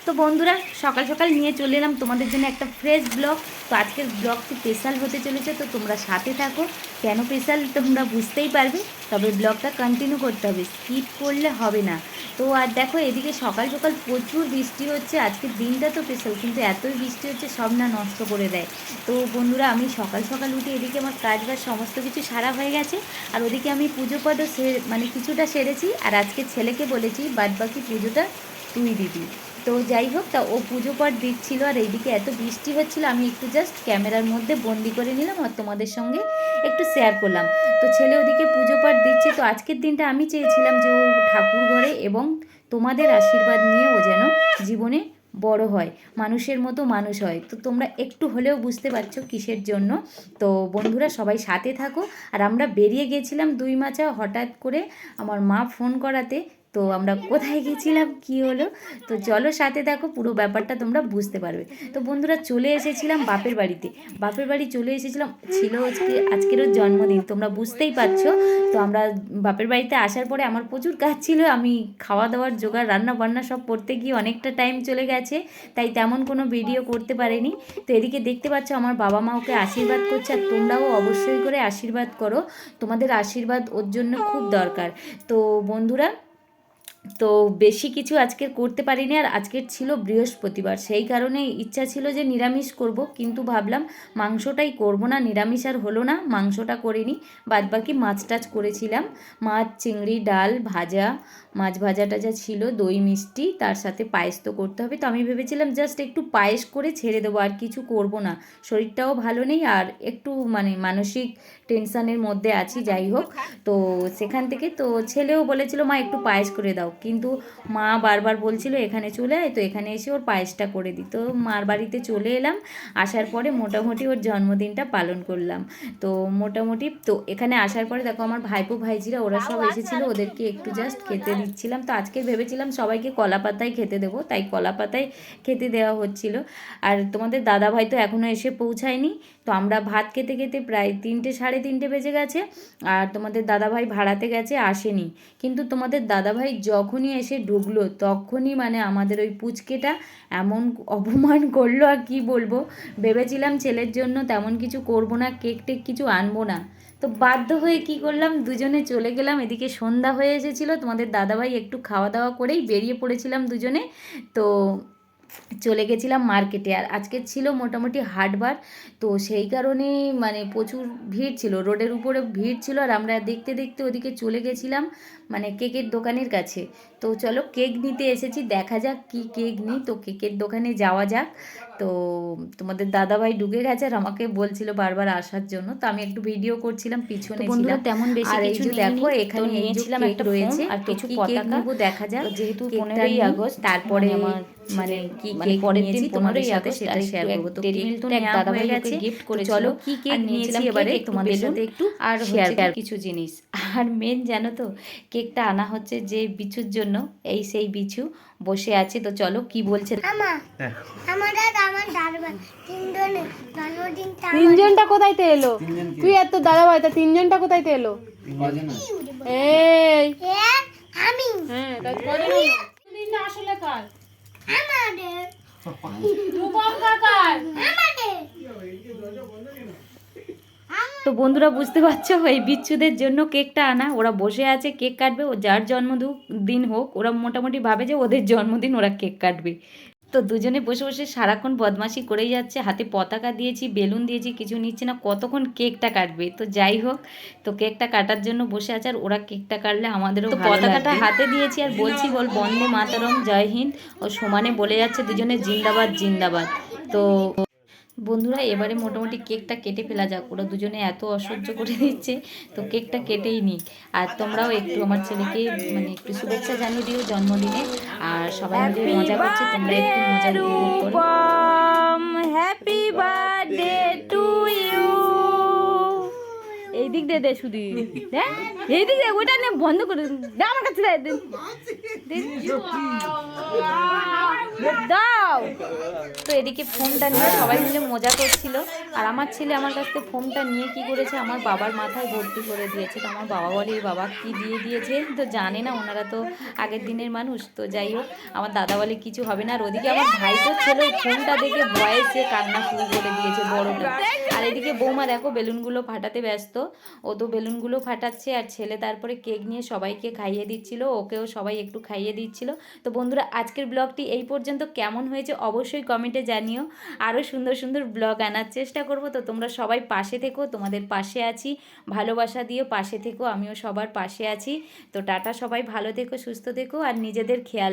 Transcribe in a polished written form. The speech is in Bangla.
তো বন্ধুরা সকাল সকাল নিয়ে চলে এলাম তোমাদের জন্য একটা ফ্রেশ ব্লগ। তো আজকের ব্লগটি স্পেশাল হতে চলেছে, তো তোমরা সাথে থাকো। কেন স্পেশাল তোমরা বুঝতেই পারবে, তবে ব্লগটা কন্টিনিউ করতে হবে, স্কিপ করলে হবে না। তো আর দেখো এদিকে সকাল সকাল প্রচুর বৃষ্টি হচ্ছে। আজকের দিনটা তো স্পেশাল, কিন্তু এতই বৃষ্টি হচ্ছে সব না নষ্ট করে দেয়। তো বন্ধুরা আমি সকাল সকাল উঠে এদিকে আমার কাজ বাজ সমস্ত কিছু সারা হয়ে গেছে, আর ওদিকে আমি পুজো পদও মানে কিছুটা সেরেছি। আর আজকে ছেলেকে বলেছি বাদবাকি পুজোটা তুই দিবি। তো যাই হোক, তা ও পুজো পাঠ দিচ্ছিলো, আর এইদিকে এত বৃষ্টি হচ্ছিলো, আমি একটু জাস্ট ক্যামেরার মধ্যে বন্দি করে নিলাম আর তোমাদের সঙ্গে একটু শেয়ার করলাম। তো ছেলে ওদিকে পুজো পাঠ দিচ্ছে। তো আজকের দিনটা আমি চেয়েছিলাম যে ও ঠাকুর ঘরে এবং তোমাদের আশীর্বাদ নিয়ে ও যেন জীবনে বড় হয়, মানুষের মতো মানুষ হয়। তো তোমরা একটু হলেও বুঝতে পারছো কিসের জন্য। তো বন্ধুরা সবাই সাথে থাকো। আর আমরা বেরিয়ে গেছিলাম দুই মাচা, হঠাৎ করে আমার মা ফোন করাতে। তো আমরা কোথায় গেছিলাম, কি হলো, তো চলো সাথে দেখো, পুরো ব্যাপারটা তোমরা বুঝতে পারবে। তো বন্ধুরা চলে এসেছিলাম বাপের বাড়িতে, বাপের বাড়ি চলে এসেছিলাম। ছিল আজকেরও জন্মদিন, তোমরা বুঝতেই পারছো। তো আমরা বাপের বাড়িতে আসার পরে আমার প্রচুর কাজ ছিল, আমি খাওয়া দাওয়ার জোগাড় রান্না বান্না সব করতে গিয়ে অনেকটা টাইম চলে গেছে, তাই তেমন কোনো ভিডিও করতে পারিনি। তো এদিকে দেখতে পাচ্ছ আমার বাবা মা ওকে আশীর্বাদ করছে, আর তোমরাও অবশ্যই করে আশীর্বাদ করো, তোমাদের আশীর্বাদ ওর জন্য খুব দরকার। তো বন্ধুরা, তো বেশি কিছু আজকের করতে পারিনি। আর আজকের ছিল বৃহস্পতিবার, সেই কারণে ইচ্ছা ছিল যে নিরামিষ করব, কিন্তু ভাবলাম মাংসটাই করব না, নিরামিষ আর হলো না, মাংসটা করিনি। বাদবাকি মাছ টাছ করেছিলাম, মাছ চিংড়ি ডাল ভাজা, মাছ ভাজা টাজা ছিল, দই মিষ্টি, তার সাথে পায়েস তো করতে হবে। তো আমি ভেবেছিলাম জাস্ট একটু পায়েস করে ছেড়ে দেবো, আর কিছু করব না, শরীরটাও ভালো নেই, আর একটু মানে মানসিক টেনশানের মধ্যে আছি। যাই হোক, তো সেখান থেকে তো ছেলেও বলেছিল মা একটু পায়েস করে দাও, কিন্তু মা বারবার বলছিল এখানে চলে আয়, তো এখানে এসে ওর পায়েসটা করে দিই। তো মার বাড়িতে চলে এলাম, আসার পরে মোটামুটি ওর জন্মদিনটা পালন করলাম। তো মোটামুটি তো এখানে আসার পরে দেখো আমার ভাইপো ভাইজিরা ওরা সব এসেছিলো, ওদেরকে একটু জাস্ট খেতে দিচ্ছিলাম। তো আজকে ভেবেছিলাম সবাইকে কলা পাতায় খেতে দেবো, তাই কলা পাতায় খেতে দেওয়া হচ্ছিল। আর তোমাদের দাদা ভাই তো এখনও এসে পৌঁছায়নি। তো আমরা ভাত খেতে খেতে প্রায় 3টে সাড়ে 3টে বেজে গেছে। আর তোমাদের দাদাভাই ভাড়াতে গেছে, আসেনি। কিন্তু তোমাদের দাদাভাই যখনই এসে ঢুকলো, তখনই মানে আমাদের ওই পুচকেটা এমন অপমান করলো, আর কি বলবো। ভেবেছিলাম ছেলের জন্য তেমন কিছু করব না, কেক টেক কিছু আনবো না। তো বাধ্য হয়ে কি করলাম, দুজনে চলে গেলাম। এদিকে সন্ধ্যা হয়ে এসেছিলো, তোমাদের দাদাভাই একটু খাওয়া দাওয়া করেই বেরিয়ে পড়েছিলাম দুজনে। তো চলে গেছিলাম মার্কেটে। আর আজকে ছিল মোটামুটি হাটবার, তো সেই কারণে মানে প্রচুর ভিড় ছিল, রোডের উপরে ভিড় ছিল। আর আমরা দেখতে দেখতে ওদিকে চলে গেছিলাম মানে কেকের দোকানের কাছে। তো চলো কেক নিতে এসেছি, দেখা যাক কি কেক নিই। তো কেকের দোকানে যাওয়া যাক। তো তোমাদের দাদাভাই ঢুকে গেছে, আর আমাকে বলছিল বারবার আসার জন্য। তো আমি একটু ভিডিও করছিলাম, পিছনে ছিলাম। তেমন বেশি কিছু দেখো এখানে নিয়েছিলাম একটা রয়েছে আর কিছু পতাকা, দেখা যাক, যেহেতু 15ই আগস্ট। তারপরে আমার মানে কি কেক নিয়েছি তোমাদের সাথে সেটা শেয়ার করবো। তো ডেরি মিল্ক তো নেওয়া হয়ে গেছে, গিফট করে। চলো কি কেক নিয়েছি এবারে তোমাদের সাথে একটু আর শেয়ার কিছু জিনিস। আর মেন জানো তো, কেকটা আনা হচ্ছে যে বিছুর জন্য, এই সেই বিছু বসে আছে। তো চলো কি বলছে। তিনজনটা কোথায় তে এলো? তুই এত দাদা ভাই, তা তিনজনটা কোথায় তে এলো? এই আমি হ্যাঁ, তাই কজন হলো? তিনটা আসলে কার? আমাদের। রূপম কাকার। আমাদের। তো বন্ধুরা বুঝতে পারছো, এই বিচ্ছুদের জন্য কেকটা আনা। ওরা বসে আছে, কেক কাটবে। ও যার জন্মদিন হোক, ওরা মোটামুটি ভাবে যে ওদের জন্মদিন ওরা কেক কাটবে। তো দুজনে বসে বসে সারাক্ষণ বদমাশি করেই যাচ্ছে, হাতে পতাকা দিয়েছি, বেলুন দিয়েছি, কিছু নিচ্ছে না, কতক্ষণ কেকটা কাটবে। তো যাই হোক, তো কেকটা কাটার জন্য বসে আছে। আর ওরা কেকটা কাটলে আমাদেরও পতাকাটা হাতে দিয়েছি, আর বলছি বল বন্দে মাতরম, জয় হিন্দ, ও সমানে বলে যাচ্ছে দুজনে জিন্দাবাদ জিন্দাবাদ। তো বন্ধুরা এবারে মোটামুটি কেকটা কেটে ফেলা যাক, ওরা দুজনে এত অসহ্য করে দিচ্ছে, তো কেকটা কেটেই নিক। আর তোমরাও একটু আমার ছেলেকে মানে একটু শুভেচ্ছা জানিয়ে দিও জন্মদিনে। আর সবাই মিলে মজা করছে, তোমরা একটু মজা উপভোগ করো। Happy birthday to you. এই দিক দে শুধু হ্যাঁ এই দিক দে, ওইটা নিয়ে বন্ধ করে দে আমার কাছে দাও। তো এদিকে ফোনটা নিয়ে সবাই মিলে মজা করছিল, আর আমার ছেলে আমার কাছ থেকে ফোনটা নিয়ে কি করেছে, আমার বাবার মাথায় ভর্তি করে দিয়েছে। তো আমার বাবা বলে এই বাবা কি দিয়ে দিয়েছে, তো জানে না, ওনারা তো আগের দিনের মানুষ। তো যাই হোক, আমার দাদা বলে কিছু হবে না। আর ওদিকে আমার ভাইপোর ছেলে ওই ফোনটা দেখে ভয়েসে কান্না শুরু করে দিয়েছে বড়টা। আর এদিকে বৌমা দেখো বেলুনগুলো ফাটাতে ব্যস্ত, ও তো বেলুনগুলো ফাটাচ্ছে, আর ছেলে তারপরে কেক নিয়ে সবাইকে খাইয়ে দিচ্ছিল, ওকেও সবাই একটু খাইয়ে দিচ্ছিল। তো বন্ধুরা আজকের ব্লগটি এই পর্যন্ত, কেমন হয়েছে অবশ্যই কমেন্টে জানিও। আরও সুন্দর সুন্দর ব্লগ আনার চেষ্টা করব। তো তোমরা সবাই পাশে থেকো, তোমাদের পাশে আছি, ভালোবাসা দিও, পাশে থেকো, আমিও সবার পাশে আছি। তো টাটা, সবাই ভালো থেকো, সুস্থ থেকো, আর নিজেদের খেয়াল